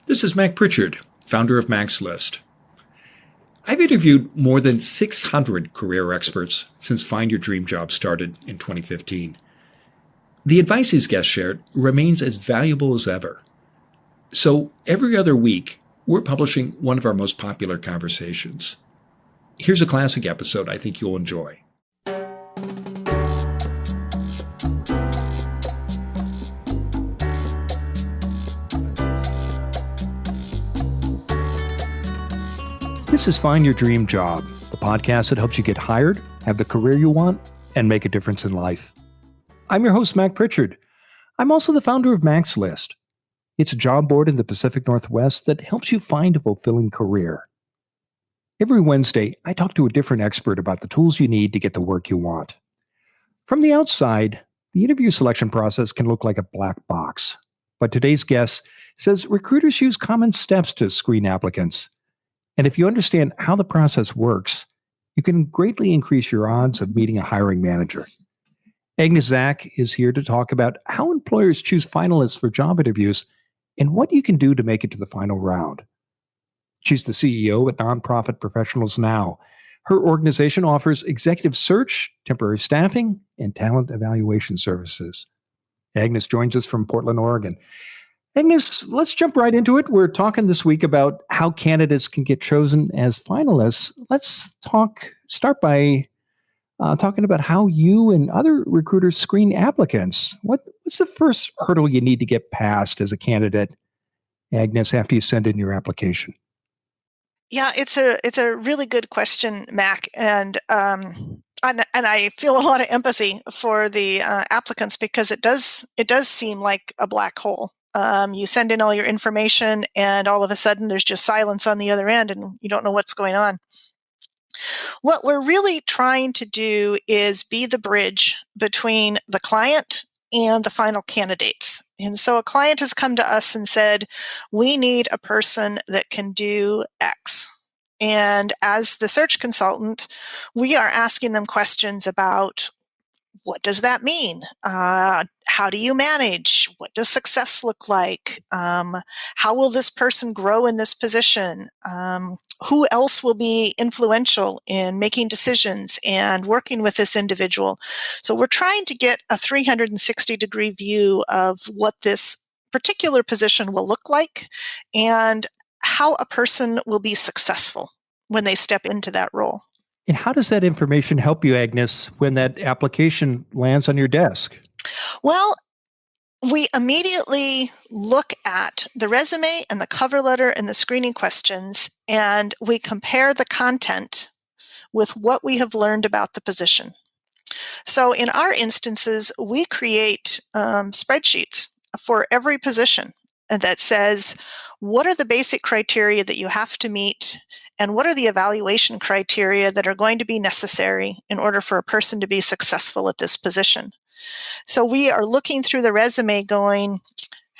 This is Mac Pritchard, founder of Mac's List. I've interviewed more than 600 career experts since Find Your Dream Job started in 2015. The advice these guests shared remains as valuable as ever. So every other week, we're publishing one of our most popular conversations. Here's a classic episode I think you'll enjoy. This is Find Your Dream Job, the podcast that helps you get hired, have the career you want, and make a difference in life. I'm your host, Mac Pritchard. I'm also the founder of Mac's List. It's a job board in the Pacific Northwest that helps you find a fulfilling career. Every Wednesday, I talk to a different expert about the tools you need to get the work you want. From the outside, the interview selection process can look like a black box. But today's guest says recruiters use common steps to screen applicants. And if you understand how the process works, you can greatly increase your odds of meeting a hiring manager. Agnes Zach is here to talk about how employers choose finalists for job interviews and what you can do to make it to the final round. She's the CEO at Nonprofit Professionals Now. Her organization offers executive search, temporary staffing, and talent evaluation services. Agnes joins us from Portland, Oregon. Agnes, let's jump right into it. We're talking this week about how candidates can get chosen as finalists. Let's start by talking about how you and other recruiters screen applicants. What's the first hurdle you need to get past as a candidate, Agnes, after you send in your application? Yeah, it's a really good question, Mac, and I feel a lot of empathy for the applicants because it does seem like a black hole. You send in all your information and all of a sudden there's just silence on the other end and you don't know what's going on. What we're really trying to do is be the bridge between the client and the final candidates. And so a client has come to us and said, we need a person that can do X. And as the search consultant, we are asking them questions about what does that mean? How do you manage? What does success look like? How will this person grow in this position? Who else will be influential in making decisions and working with this individual? So we're trying to get a 360-degree view of what this particular position will look like and how a person will be successful when they step into that role. And how does that information help you, Agnes, when that application lands on your desk? Well, we immediately look at the resume and the cover letter and the screening questions, and we compare the content with what we have learned about the position. So in our instances, we create spreadsheets for every position that says, what are the basic criteria that you have to meet, and what are the evaluation criteria that are going to be necessary in order for a person to be successful at this position? So we are looking through the resume going,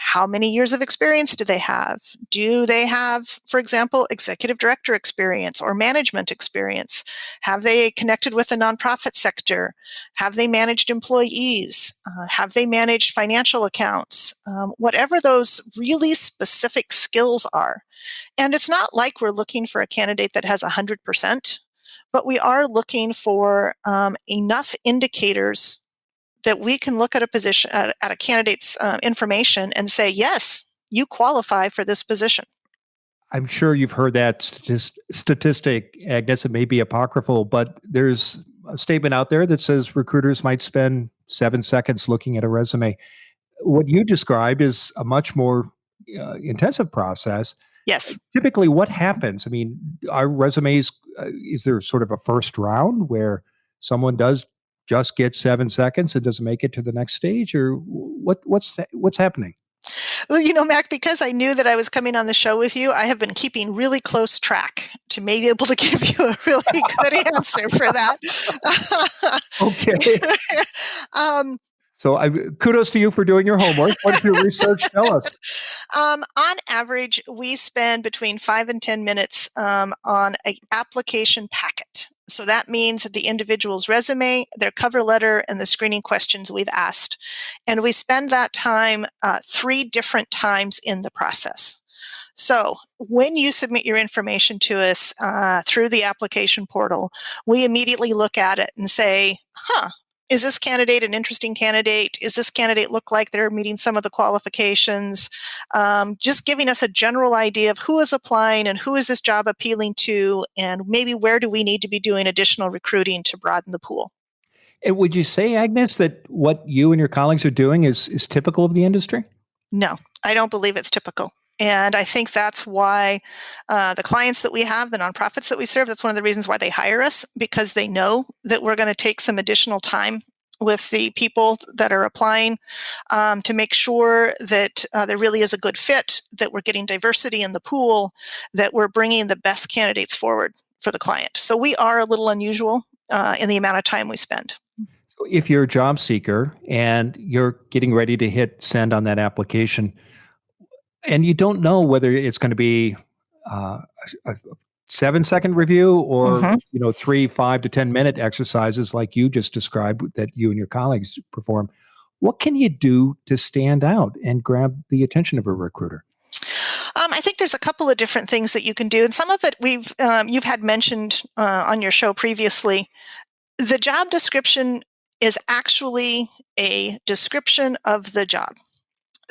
how many years of experience do they have? Do they have, for example, executive director experience or management experience? Have they connected with the nonprofit sector? Have they managed employees? Have they managed financial accounts? Whatever those really specific skills are. And it's not like we're looking for a candidate that has 100%, but we are looking for enough indicators that we can look at a position, at a candidate's information and say, yes, you qualify for this position. I'm sure you've heard that statistic, Agnes. It may be apocryphal, but there's a statement out there that says recruiters might spend 7 seconds looking at a resume. What you described is a much more intensive process. Yes. Typically, what happens? I mean, our resumes, is there sort of a first round where someone does just get 7 seconds and doesn't make it to the next stage, or what's happening? Well, Mac, because I knew that I was coming on the show with you, I have been keeping really close track to be able to give you a really good answer for that. Okay. So kudos to you for doing your homework. What did your research tell us? On average, we spend between 5 and 10 minutes on an application packet. So that means the individual's resume, their cover letter, and the screening questions we've asked. And we spend that time 3 different times in the process. So when you submit your information to us through the application portal, we immediately look at it and say, is this candidate an interesting candidate? Is this candidate look like they're meeting some of the qualifications? Just giving us a general idea of who is applying and who is this job appealing to, and maybe where do we need to be doing additional recruiting to broaden the pool. And would you say, Agnes, that what you and your colleagues are doing is typical of the industry? No, I don't believe it's typical. And I think that's why the clients that we have, the nonprofits that we serve, that's one of the reasons why they hire us, because they know that we're going to take some additional time with the people that are applying to make sure that there really is a good fit, that we're getting diversity in the pool, that we're bringing the best candidates forward for the client. So we are a little unusual in the amount of time we spend. If you're a job seeker and you're getting ready to hit send on that application, and you don't know whether it's going to be a 7-second review or 3, 5 to 10-minute exercises like you just described that you and your colleagues perform, what can you do to stand out and grab the attention of a recruiter? I think there's a couple of different things that you can do, and some of it you've had mentioned on your show previously. The job description is actually a description of the job.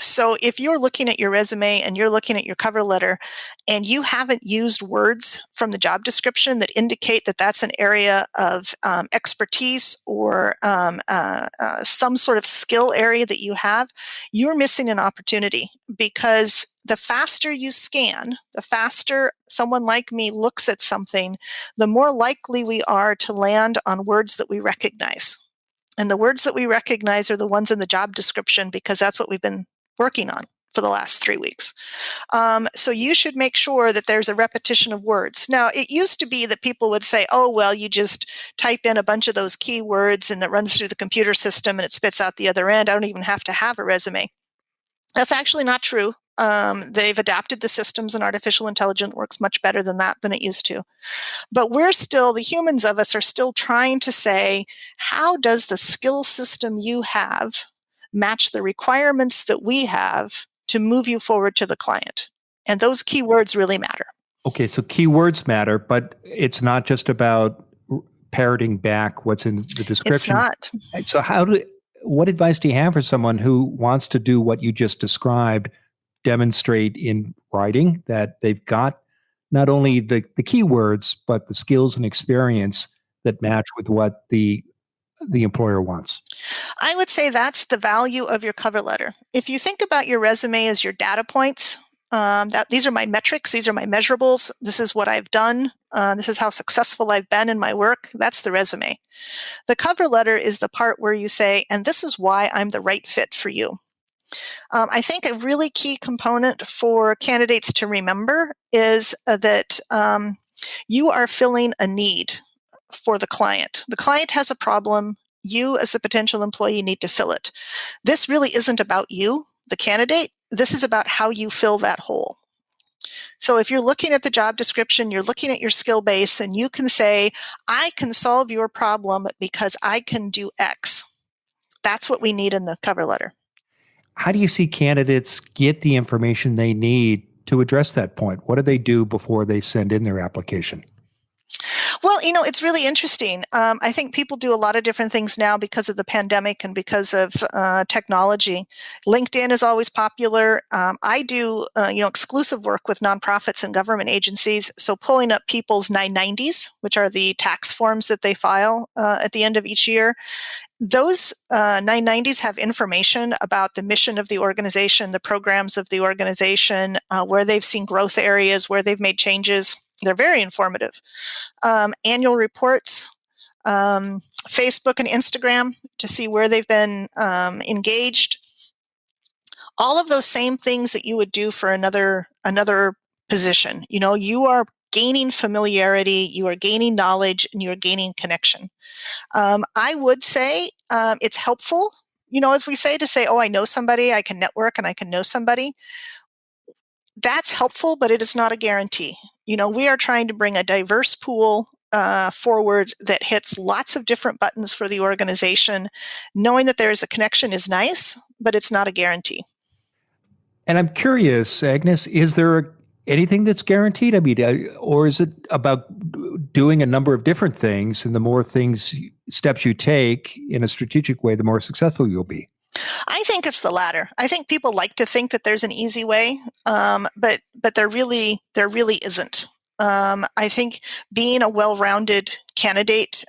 So if you're looking at your resume and you're looking at your cover letter and you haven't used words from the job description that indicate that that's an area of expertise or some sort of skill area that you have, you're missing an opportunity, because the faster you scan, the faster someone like me looks at something, the more likely we are to land on words that we recognize. And the words that we recognize are the ones in the job description, because that's what we've been working on for the last 3 weeks. So you should make sure that there's a repetition of words. Now, it used to be that people would say, oh, well, you just type in a bunch of those keywords and it runs through the computer system and it spits out the other end. I don't even have to have a resume. That's actually not true. They've adapted the systems, and artificial intelligence works much better than that than it used to. But we're still, the humans of us are still trying to say, how does the skill system you have match the requirements that we have to move you forward to the client? And those keywords really matter. Okay, so keywords matter, but it's not just about parroting back what's in the description. It's not. So what advice do you have for someone who wants to do what you just described, demonstrate in writing that they've got not only the keywords, but the skills and experience that match with what the employer wants? I would say that's the value of your cover letter. If you think about your resume as your data points, these are my metrics, these are my measurables, this is what I've done, this is how successful I've been in my work, that's the resume. The cover letter is the part where you say, and this is why I'm the right fit for you. I think a really key component for candidates to remember is that you are filling a need for the client. The client has a problem. You, as the potential employee, need to fill it. This really isn't about you, the candidate. This is about how you fill that hole. So if you're looking at the job description, you're looking at your skill base, and you can say, I can solve your problem because I can do X. That's what we need in the cover letter. How do you see candidates get the information they need to address that point? What do they do before they send in their application? Well, it's really interesting. I think people do a lot of different things now because of the pandemic and because of technology. LinkedIn is always popular. I do, exclusive work with nonprofits and government agencies. So pulling up people's 990s, which are the tax forms that they file at the end of each year. Those 990s have information about the mission of the organization, the programs of the organization, where they've seen growth areas, where they've made changes. They're very informative. Annual reports, Facebook and Instagram to see where they've been engaged. All of those same things that you would do for another position. You are gaining familiarity, you are gaining knowledge, and you are gaining connection. I would say it's helpful, as we say, to say, oh, I know somebody, I can network and I can know somebody. That's helpful, but it is not a guarantee. We are trying to bring a diverse pool forward that hits lots of different buttons for the organization. Knowing that there is a connection is nice, but it's not a guarantee. And I'm curious, Agnes, is there anything that's guaranteed? I mean, or is it about doing a number of different things, and the more steps you take in a strategic way, the more successful you'll be? I think it's the latter. I think people like to think that there's an easy way, but there really isn't. I think being a well-rounded candidate,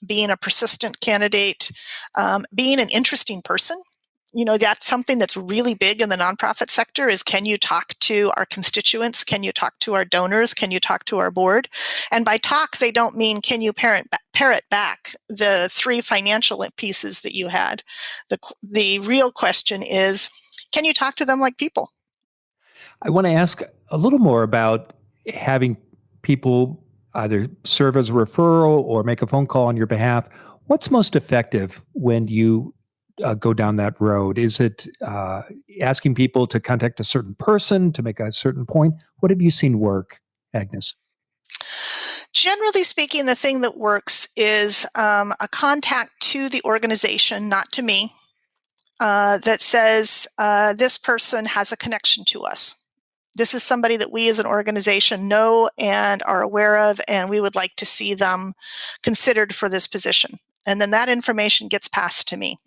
being a persistent candidate, being an interesting person, that's something that's really big in the nonprofit sector is, can you talk to our constituents? Can you talk to our donors? Can you talk to our board? And by talk, they don't mean, can you parrot back the 3 financial pieces that you had? The real question is, can you talk to them like people? I want to ask a little more about having people either serve as a referral or make a phone call on your behalf. What's most effective when you go down that road? Is it asking people to contact a certain person to make a certain point? What have you seen work, Agnes? Generally speaking, the thing that works is a contact to the organization, not to me, that says this person has a connection to us. This is somebody that we as an organization know and are aware of, and we would like to see them considered for this position. And then that information gets passed to me.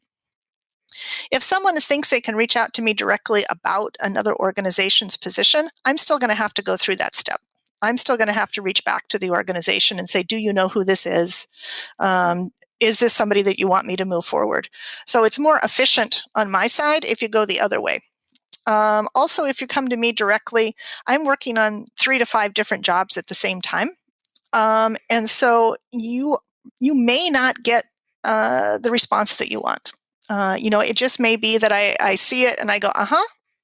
If someone thinks they can reach out to me directly about another organization's position, I'm still going to have to go through that step. I'm still going to have to reach back to the organization and say, do you know who this is? Is this somebody that you want me to move forward? So it's more efficient on my side if you go the other way. Also, if you come to me directly, I'm working on 3 to 5 different jobs at the same time. And so you may not get the response that you want. It just may be that I see it and I go,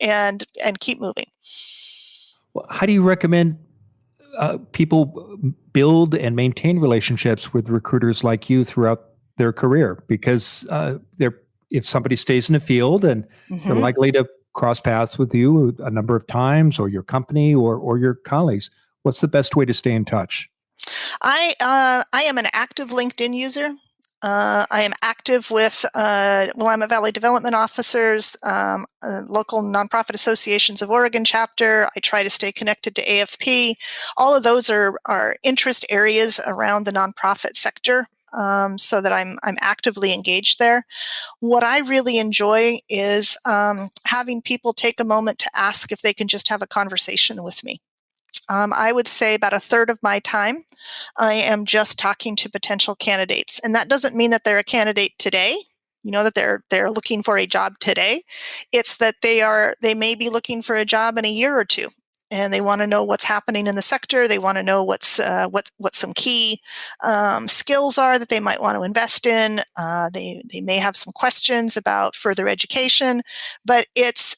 and keep moving. Well, how do you recommend people build and maintain relationships with recruiters like you throughout their career? Because if somebody stays in the field and they're likely to cross paths with you a number of times, or your company or your colleagues, what's the best way to stay in touch? I am an active LinkedIn user. I am active with Willamette Valley Development Officers, local nonprofit associations of Oregon chapter. I try to stay connected to AFP. All of those are interest areas around the nonprofit sector, so that I'm actively engaged there. What I really enjoy is having people take a moment to ask if they can just have a conversation with me. I would say about a third of my time, I am just talking to potential candidates. And that doesn't mean that they're a candidate today, that they're looking for a job today. It's that they may be looking for a job in a year or two. And they want to know what's happening in the sector. They want to know what some key skills are that they might want to invest in. They may have some questions about further education, but it's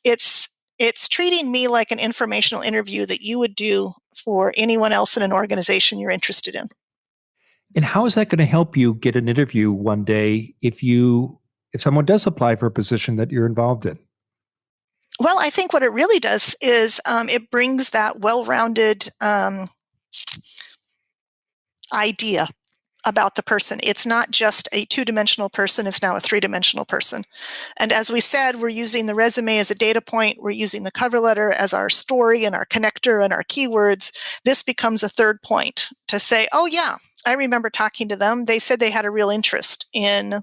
treating me like an informational interview that you would do for anyone else in an organization you're interested in. And how is that going to help you get an interview one day if someone does apply for a position that you're involved in? Well, I think what it really does is it brings that well-rounded idea about the person. It's not just a 2-dimensional person, it's now a 3-dimensional person. And as we said, we're using the resume as a data point, we're using the cover letter as our story and our connector and our keywords. This becomes a third point to say, oh yeah, I remember talking to them. They said they had a real interest in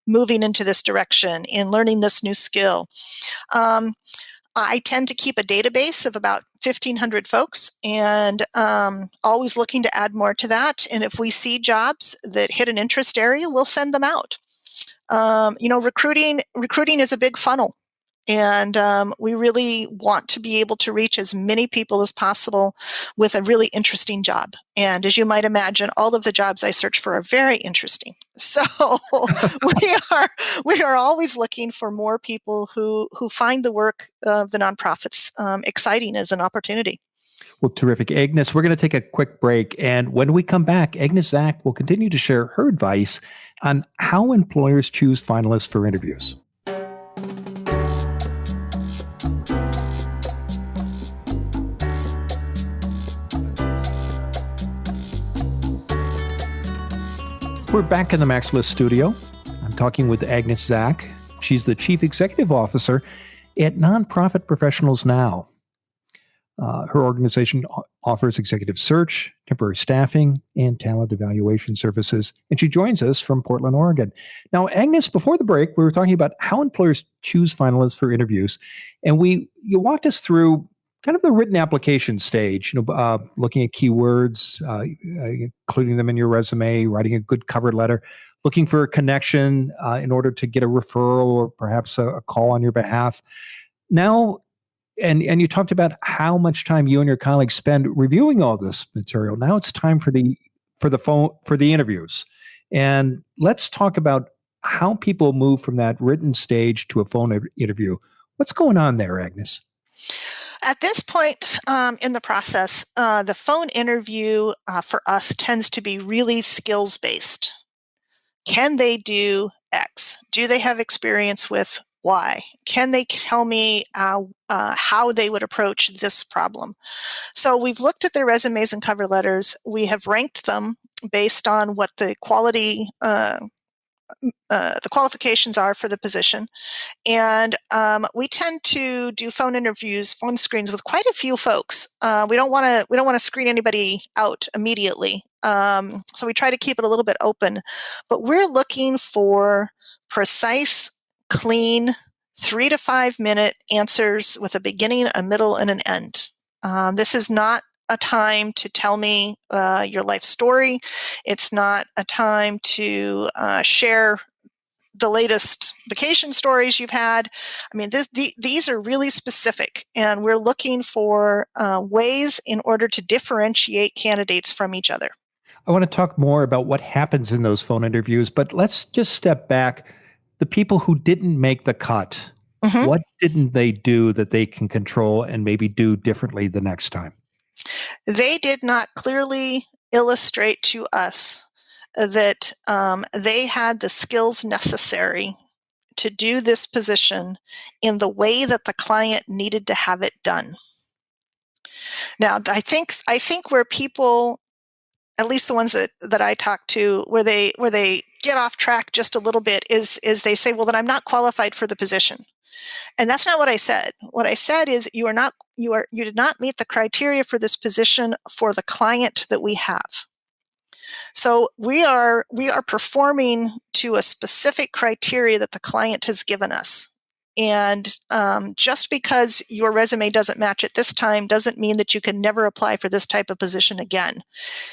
moving into this direction, in learning this new skill. I tend to keep a database of about 1,500 folks, and always looking to add more to that. And if we see jobs that hit an interest area, we'll send them out. Recruiting is a big funnel, and we really want to be able to reach as many people as possible with a really interesting job. And as you might imagine, all of the jobs I search for are very interesting. So we are always looking for more people who find the work of the nonprofits exciting as an opportunity. Well, terrific. Agnes, we're going to take a quick break. And when we come back, Agnes Zach will continue to share her advice on how employers choose finalists for interviews. We're back in the Max List studio. I'm talking with Agnes Zach. She's the Chief Executive Officer at Nonprofit Professionals Now. Her organization offers executive search, temporary staffing, and talent evaluation services. And she joins us from Portland, Oregon. Now, Agnes, before the break, we were talking about how employers choose finalists for interviews. And you walked us through kind of the written application stage, looking at keywords, including them in your resume, writing a good cover letter, looking for a connection in order to get a referral or perhaps a call on your behalf. Now, and you talked about how much time you and your colleagues spend reviewing all this material. Now it's time for the interviews. And let's talk about how people move from that written stage to a phone interview. What's going on there, Agnes? At this point in the process, the phone interview for us tends to be really skills-based. Can they do X? Do they have experience with Y? Can they tell me how they would approach this problem? So we've looked at their resumes and cover letters. We have ranked them based on what the qualifications are for the position. And we tend to do phone interviews, phone screens with quite a few folks. We don't want to screen anybody out immediately. So we try to keep it a little bit open. But we're looking for precise, clean, 3 to 5 minute answers with a beginning, a middle, and an end. This is not a time to tell me your life story. It's not a time to share the latest vacation stories you've had. I mean, these are really specific, and we're looking for ways in order to differentiate candidates from each other. I want to talk more about what happens in those phone interviews, but let's just step back. The people who didn't make the cut, what didn't they do that they can control and maybe do differently the next time? They did not clearly illustrate to us that they had the skills necessary to do this position in the way that the client needed to have it done. Now, I think where people, at least the ones that I talk to, where they get off track just a little bit is they say, well, then I'm not qualified for the position. And that's not what I said. What I said is you did not meet the criteria for this position for the client that we have. So we are performing to a specific criteria that the client has given us. And just because your resume doesn't match it this time doesn't mean that you can never apply for this type of position again.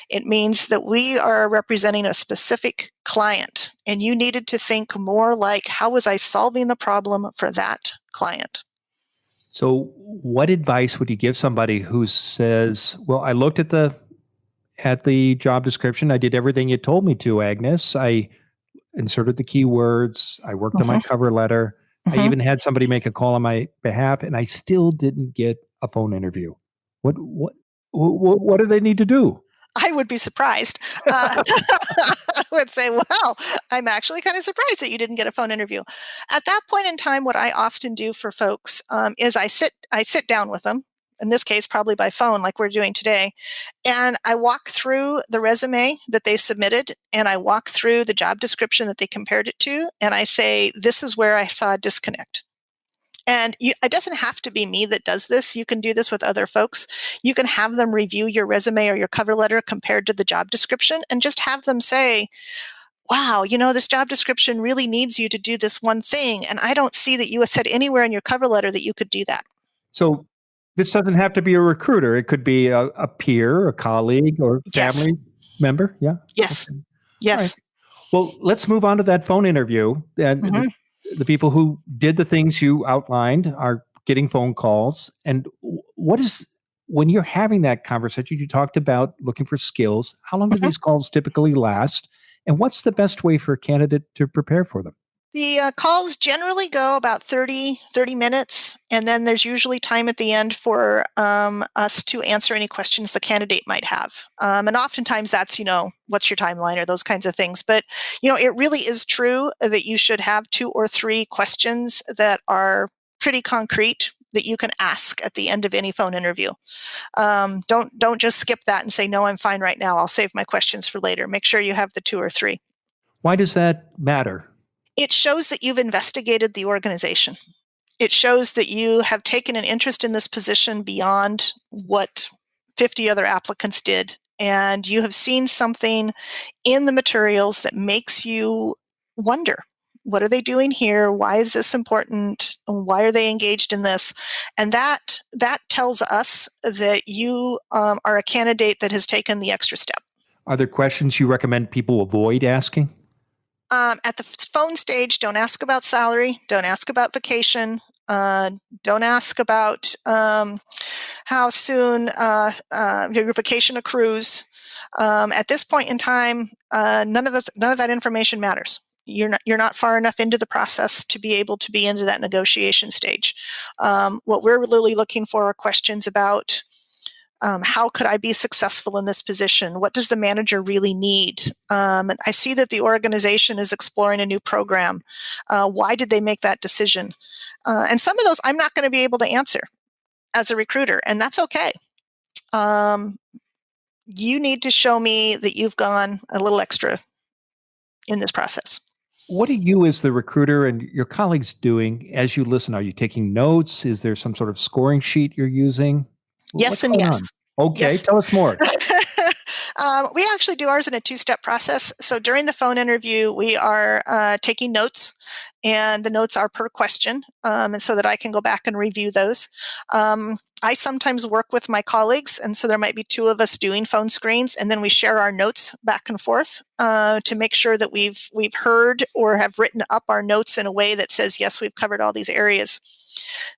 It means that we are representing a specific client, and you needed to think more like, how was I solving the problem for that client? So what advice would you give somebody who says, well, I looked at the job description. I did everything you told me to, Agnes. I inserted the keywords. I worked on my cover letter. I even had somebody make a call on my behalf, and I still didn't get a phone interview. What do they need to do? I would be surprised. I would say, well, I'm actually kind of surprised that you didn't get a phone interview. At that point in time, what I often do for folks is I sit down with them, in this case, probably by phone, like we're doing today, and I walk through the resume that they submitted, and I walk through the job description that they compared it to, and I say, this is where I saw a disconnect. And it doesn't have to be me that does this. You can do this with other folks. You can have them review your resume or your cover letter compared to the job description and just have them say, wow, this job description really needs you to do this one thing. And I don't see that you said anywhere in your cover letter that you could do that. So this doesn't have to be a recruiter. It could be a peer, a colleague, or family member. Yeah. Yes. Okay. Yes. Right. Well, let's move on to that phone interview. And the people who did the things you outlined are getting phone calls. And when you're having that conversation, you talked about looking for skills. How long do these calls typically last? And what's the best way for a candidate to prepare for them? The calls generally go about 30 minutes, and then there's usually time at the end for us to answer any questions the candidate might have. And oftentimes that's, what's your timeline or those kinds of things. But, it really is true that you should have 2 or 3 questions that are pretty concrete that you can ask at the end of any phone interview. Don't just skip that and say, no, I'm fine right now. I'll save my questions for later. Make sure you have the 2 or 3. Why does that matter? It shows that you've investigated the organization. It shows that you have taken an interest in this position beyond what 50 other applicants did. And you have seen something in the materials that makes you wonder, what are they doing here? Why is this important? Why are they engaged in this? And that tells us that you are a candidate that has taken the extra step. Are there questions you recommend people avoid asking? At the phone stage, don't ask about salary. Don't ask about vacation. Don't ask about how soon your vacation accrues. At this point in time, none of that information matters. You're not far enough into the process to be able to be into that negotiation stage. What we're really looking for are questions about how could I be successful in this position? What does the manager really need? I see that the organization is exploring a new program. Why did they make that decision? And some of those I'm not going to be able to answer as a recruiter, and that's okay. You need to show me that you've gone a little extra in this process. What are you, as the recruiter, and your colleagues doing as you listen? Are you taking notes? Is there some sort of scoring sheet you're using? Yes What's and going yes. on? Okay, Yes. tell us more. We actually do ours in a two-step process. So during the phone interview, we are taking notes, and the notes are per question, and so that I can go back and review those. I sometimes work with my colleagues, and so there might be two of us doing phone screens, and then we share our notes back and forth to make sure that we've heard or have written up our notes in a way that says, yes, we've covered all these areas.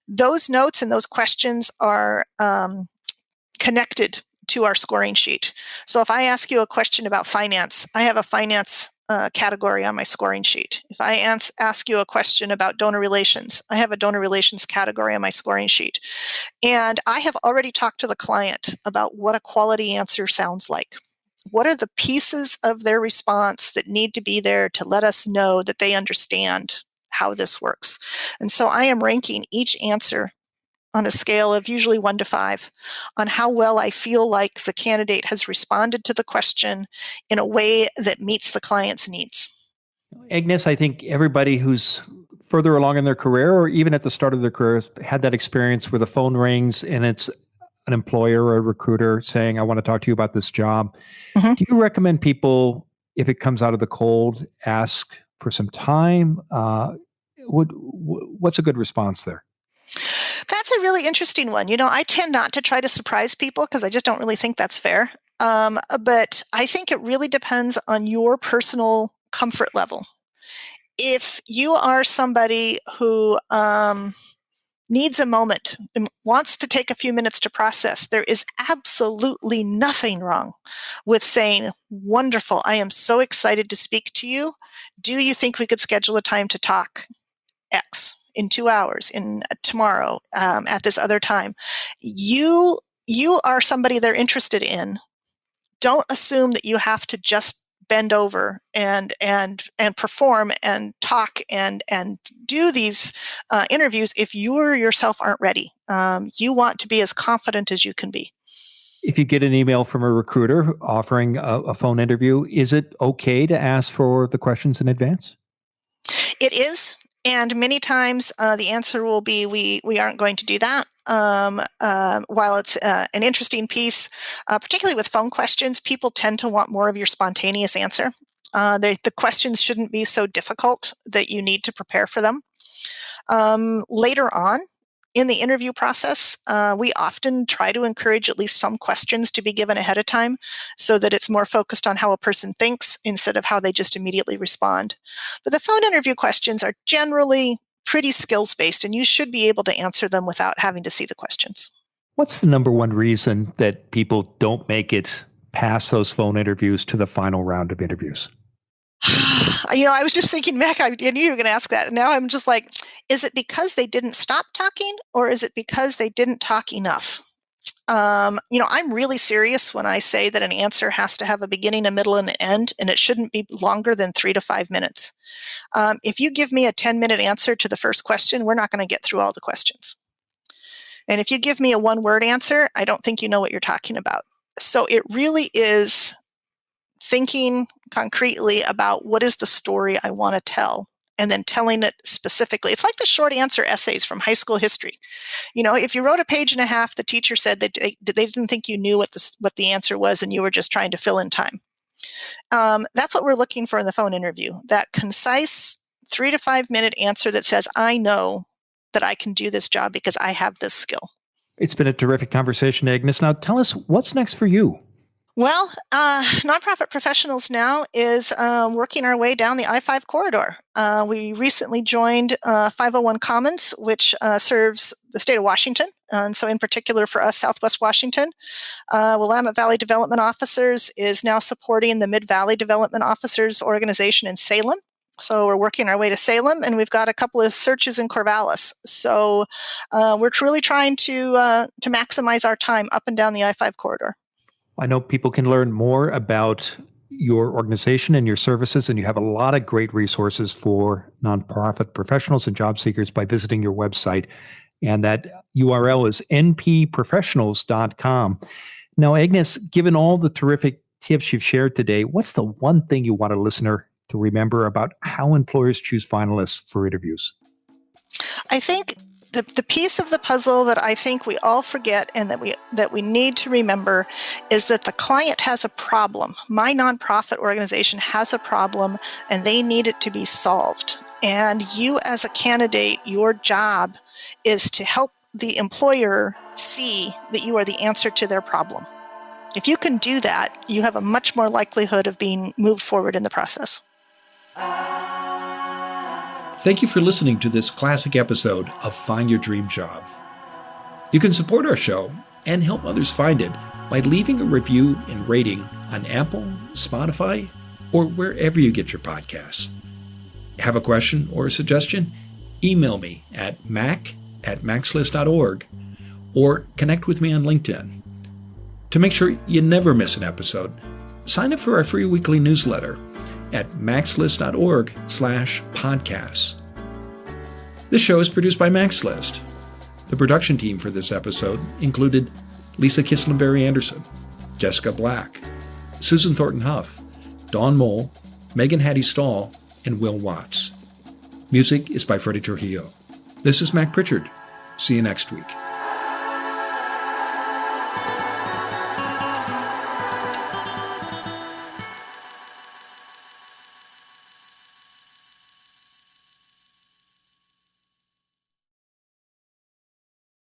Those notes and those questions are connected to our scoring sheet. So if I ask you a question about finance, I have a finance category on my scoring sheet. If I ask you a question about donor relations, I have a donor relations category on my scoring sheet. And I have already talked to the client about what a quality answer sounds like. What are the pieces of their response that need to be there to let us know that they understand how this works? And so I am ranking each answer on a scale of usually 1 to 5 on how well I feel like the candidate has responded to the question in a way that meets the client's needs. Agnes, I think everybody who's further along in their career, or even at the start of their career, has had that experience where the phone rings and it's an employer or a recruiter saying, I want to talk to you about this job. Mhm. Do you recommend people, if it comes out of the cold, ask for some time? What's a good response there? That's a really interesting one. I tend not to try to surprise people because I just don't really think that's fair. But I think it really depends on your personal comfort level. If you are somebody who needs a moment and wants to take a few minutes to process, there is absolutely nothing wrong with saying, wonderful, I am so excited to speak to you. Do you think we could schedule a time to talk X in 2 hours, in tomorrow, at this other time? You are somebody they're interested in. Don't assume that you have to just bend over and perform and talk and do these interviews if you yourself aren't ready. You want to be as confident as you can be. If you get an email from a recruiter offering a phone interview, is it okay to ask for the questions in advance? It is, and many times the answer will be we aren't going to do that. While it's an interesting piece, particularly with phone questions, people tend to want more of your spontaneous answer. The questions shouldn't be so difficult that you need to prepare for them. Later on in the interview process, we often try to encourage at least some questions to be given ahead of time so that it's more focused on how a person thinks instead of how they just immediately respond. But the phone interview questions are generally pretty skills-based, and you should be able to answer them without having to see the questions. What's the number one reason that people don't make it past those phone interviews to the final round of interviews? I was just thinking, Mac, I knew you were going to ask that. And now I'm just like, is it because they didn't stop talking, or is it because they didn't talk enough? I'm really serious when I say that an answer has to have a beginning, a middle, and an end, and it shouldn't be longer than 3 to 5 minutes. If you give me a 10-minute answer to the first question, we're not going to get through all the questions. And if you give me a one-word answer, I don't think you know what you're talking about. So it really is thinking concretely about what is the story I want to tell and then telling it specifically. It's like the short answer essays from high school history. If you wrote a page and a half, the teacher said that they didn't think you knew what the answer was and you were just trying to fill in time. That's what we're looking for in the phone interview, that concise 3 to 5 minute answer that says, I know that I can do this job because I have this skill. It's been a terrific conversation, Agnes. Now tell us, what's next for you? Well, Nonprofit Professionals now is working our way down the I-5 corridor. We recently joined 501 Commons, which serves the state of Washington. And so in particular for us, Southwest Washington, Willamette Valley Development Officers is now supporting the Mid-Valley Development Officers organization in Salem. So we're working our way to Salem, and we've got a couple of searches in Corvallis. So we're truly trying to maximize our time up and down the I-5 corridor. I know people can learn more about your organization and your services, and you have a lot of great resources for nonprofit professionals and job seekers by visiting your website. And that URL is npprofessionals.com. Now, Agnes, given all the terrific tips you've shared today, what's the one thing you want a listener to remember about how employers choose finalists for interviews? I think the piece of the puzzle that I think we all forget and that we need to remember is that the client has a problem. My nonprofit organization has a problem and they need it to be solved. And you as a candidate, your job is to help the employer see that you are the answer to their problem. If you can do that, you have a much more likelihood of being moved forward in the process. Thank you for listening to this classic episode of Find Your Dream Job. You can support our show and help others find it by leaving a review and rating on Apple, Spotify, or wherever you get your podcasts. Have a question or a suggestion? Email me at mac@maxlist.org or connect with me on LinkedIn. To make sure you never miss an episode, sign up for our free weekly newsletter at maxlist.org/podcasts. This show is produced by MaxList. The production team for this episode included Lisa Kislenberry Anderson, Jessica Black, Susan Thornton Huff, Dawn Mole, Megan Hattie Stahl, and Will Watts. Music is by Freddie Trujillo. This is Mac Pritchard. See you next week.